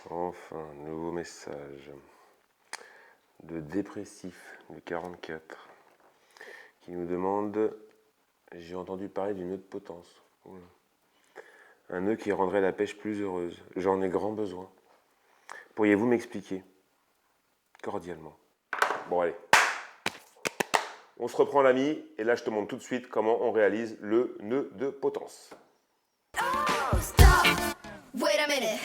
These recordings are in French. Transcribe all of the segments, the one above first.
Enfin, nouveau message de dépressif de 44 qui nous demande: j'ai entendu parler du nœud de potence. Oula. Un nœud qui rendrait la pêche plus heureuse. J'en ai grand besoin. Pourriez-vous m'expliquer? Cordialement. Bon, allez. On se reprend l'ami, et là je te montre tout de suite comment on réalise le nœud de potence. Oh, stop. Wait a minute.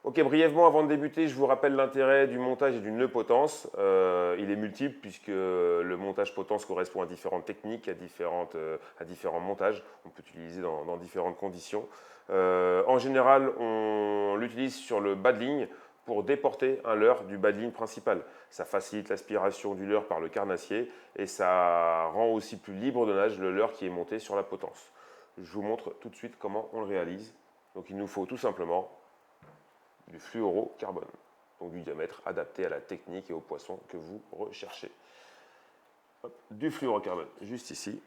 Ok, brièvement, avant de débuter, je vous rappelle l'intérêt du montage et du nœud potence. Il est multiple puisque le montage potence correspond à différentes techniques, à différents montages. On peut l'utiliser dans différentes conditions. En général, on l'utilise sur le bas de ligne pour déporter un leurre du bas de ligne principal. Ça facilite l'aspiration du leurre par le carnassier et ça rend aussi plus libre de nage le leurre qui est monté sur la potence. Je vous montre tout de suite comment on le réalise. Donc il nous faut tout simplement du fluorocarbone, donc du diamètre adapté à la technique et au poisson que vous recherchez. Hop, du fluorocarbone, juste ici.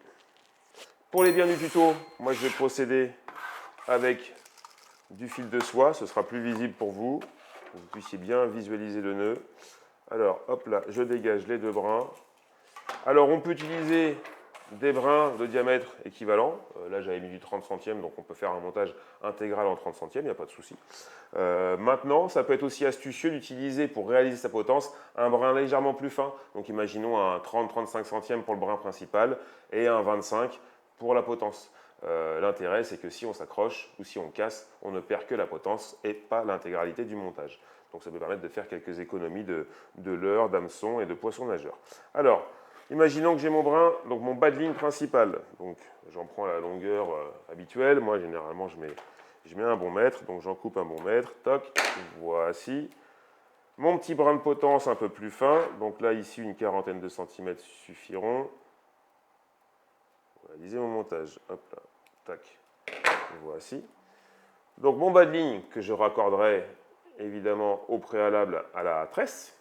Pour les biens du tuto, moi je vais procéder avec du fil de soie, ce sera plus visible pour vous, pour que vous puissiez bien visualiser le nœud. Alors, hop là, je dégage les deux brins. Alors, on peut utiliser des brins de diamètre équivalent. Là, j'avais mis du 30 centièmes, donc on peut faire un montage intégral en 30 centièmes, il n'y a pas de souci. Maintenant, ça peut être aussi astucieux d'utiliser, pour réaliser sa potence, un brin légèrement plus fin. Donc, imaginons un 30-35 centièmes pour le brin principal et un 25 pour la potence. L'intérêt, c'est que si on s'accroche ou si on casse, on ne perd que la potence et pas l'intégralité du montage. Donc, ça peut permettre de faire quelques économies de leurre, d'hameçon et de poisson nageur. Alors, imaginons que j'ai mon brin, donc mon bas de ligne principal. Donc j'en prends la longueur habituelle. Moi, généralement, je mets un bon mètre. Donc j'en coupe un bon mètre. Toc, voici. Mon petit brin de potence un peu plus fin. Donc là, ici, une quarantaine de centimètres suffiront. Réaliser mon montage. Hop là, tac. Voici. Donc mon bas de ligne que je raccorderai évidemment au préalable à la tresse.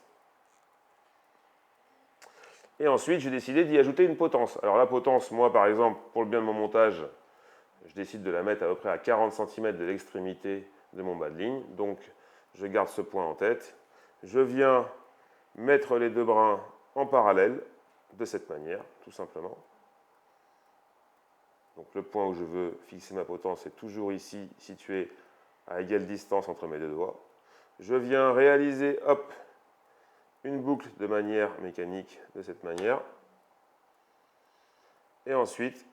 Et ensuite, j'ai décidé d'y ajouter une potence. Alors la potence, moi par exemple, pour le bien de mon montage, je décide de la mettre à peu près à 40 cm de l'extrémité de mon bas de ligne. Donc je garde ce point en tête. Je viens mettre les deux brins en parallèle, de cette manière, tout simplement. Donc le point où je veux fixer ma potence est toujours ici, situé à égale distance entre mes deux doigts. Je viens réaliser, hop, une boucle de manière mécanique de cette manière. Et ensuite,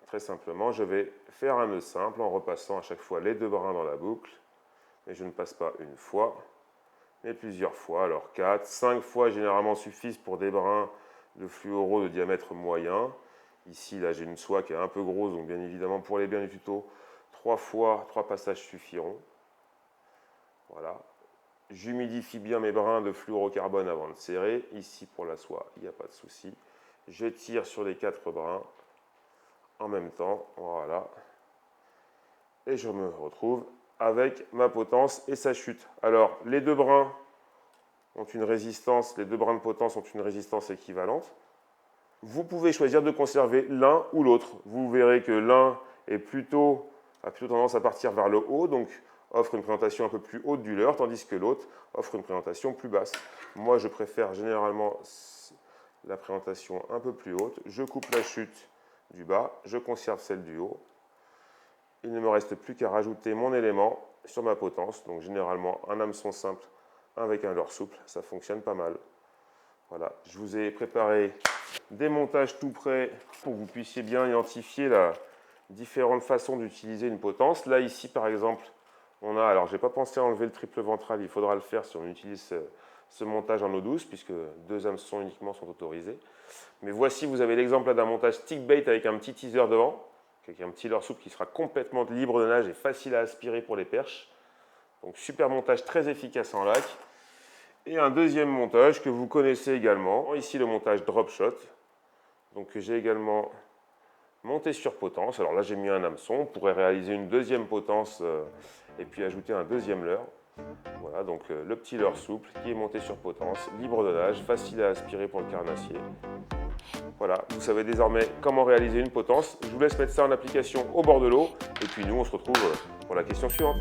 très simplement, je vais faire un nœud simple en repassant à chaque fois les deux brins dans la boucle. Mais je ne passe pas une fois, mais plusieurs fois. Alors 4, 5 fois généralement suffisent pour des brins de fluoro de diamètre moyen. Ici, là, j'ai une soie qui est un peu grosse, donc bien évidemment, pour les biens du tuto, 3 fois, 3 passages suffiront. Voilà. J'humidifie bien mes brins de fluorocarbone avant de serrer. Ici, pour la soie, il n'y a pas de souci. Je tire sur les 4 brins en même temps. Voilà. Et je me retrouve avec ma potence et sa chute. Alors, les deux brins ont une résistance, les deux brins de potence ont une résistance équivalente. Vous pouvez choisir de conserver l'un ou l'autre. Vous verrez que l'un a plutôt tendance à partir vers le haut, donc offre une présentation un peu plus haute du leurre, tandis que l'autre offre une présentation plus basse. Moi, je préfère généralement la présentation un peu plus haute. Je coupe la chute du bas, je conserve celle du haut. Il ne me reste plus qu'à rajouter mon élément sur ma potence. Donc généralement, un hameçon simple avec un leurre souple, ça fonctionne pas mal. Voilà, je vous ai préparé des montages tout prêts pour que vous puissiez bien identifier la différentes façons d'utiliser une potence. Là, ici, par exemple, on a, alors j'ai pas pensé à enlever le triple ventral, il faudra le faire si on utilise ce montage en eau douce, puisque 2 hameçons uniquement sont autorisés. Mais voici, vous avez l'exemple d'un montage stick bait avec un petit teaser devant, avec un petit leurre souple qui sera complètement libre de nage et facile à aspirer pour les perches. Donc super montage très efficace en lac. Et un deuxième montage que vous connaissez également, ici le montage drop shot, donc que j'ai également monté sur potence. Alors là j'ai mis un hameçon, on pourrait réaliser une deuxième potence et puis ajouter un deuxième leurre. Voilà, donc le petit leurre souple qui est monté sur potence, libre de nage, facile à aspirer pour le carnassier. Voilà, vous savez désormais comment réaliser une potence. Je vous laisse mettre ça en application au bord de l'eau et puis nous on se retrouve pour la question suivante.